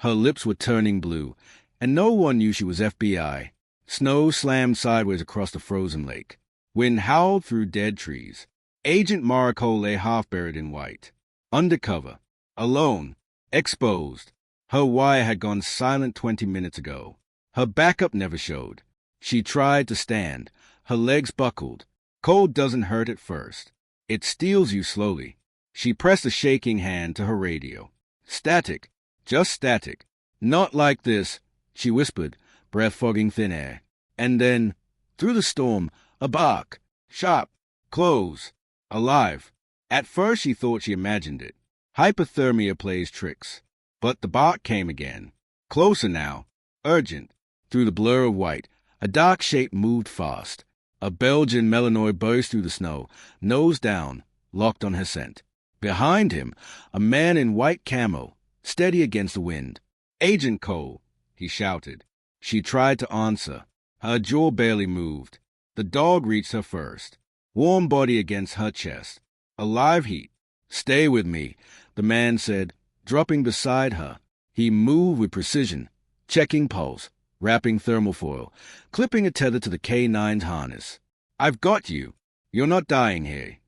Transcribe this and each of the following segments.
Her lips were turning blue, and no one knew she was FBI. Snow slammed sideways across the frozen lake. Wind howled through dead trees. Agent Mariko lay half-buried in white. Undercover. Alone. Exposed. Her wire had gone silent 20 minutes ago. Her backup never showed. She tried to stand. Her legs buckled. Cold doesn't hurt at first. It steals you slowly. She pressed a shaking hand to her radio. Static. Just static. Not like this, she whispered, breath fogging thin air. And then, through the storm, a bark. Sharp. Close. Alive. At first she thought she imagined it. Hypothermia plays tricks. But the bark came again. Closer now. Urgent. Through the blur of white, a dark shape moved fast. A Belgian melanoid burst through the snow, nose down, locked on her scent. Behind him, a man in white camo, steady against the wind. "Agent Cole," he shouted. She tried to answer. Her jaw barely moved. The dog reached her first. Warm body against her chest. A live heat. "Stay with me," the man said, dropping beside her. He moved with precision, checking pulse, wrapping thermofoil, clipping a tether to the K9's harness. "I've got you. You're not dying here."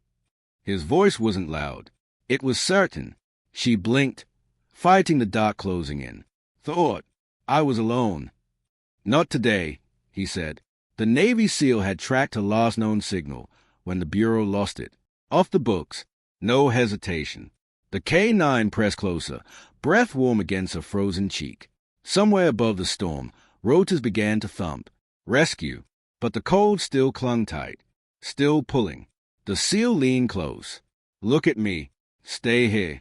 His voice wasn't loud. It was certain. She blinked, fighting the dark closing in. "Thought I was alone." "Not today," he said. The Navy SEAL had tracked her last known signal when the Bureau lost it. Off the books. No hesitation. The K9 pressed closer, breath warm against her frozen cheek. Somewhere above the storm, rotors began to thump. Rescue. But the cold still clung tight. Still pulling. The SEAL leaned close. "Look at me. Stay here."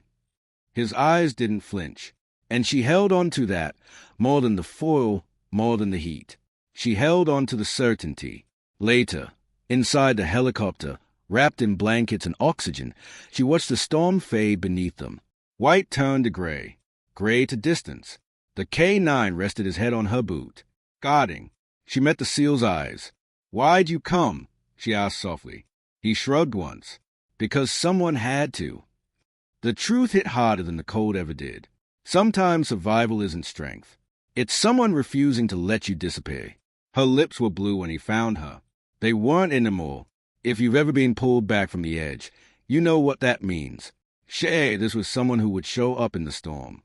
His eyes didn't flinch. And she held on to that, more than the foil, more than the heat. She held on to the certainty. Later, inside the helicopter, wrapped in blankets and oxygen, she watched the storm fade beneath them. White turned to gray. Gray to distance. The K9 rested his head on her boot. Guarding. She met the SEAL's eyes. "Why'd you come?" she asked softly. He shrugged once. "Because someone had to." The truth hit harder than the cold ever did. Sometimes survival isn't strength. It's someone refusing to let you disappear. Her lips were blue when he found her. They weren't anymore. If you've ever been pulled back from the edge, you know what that means. This was someone who would show up in the storm.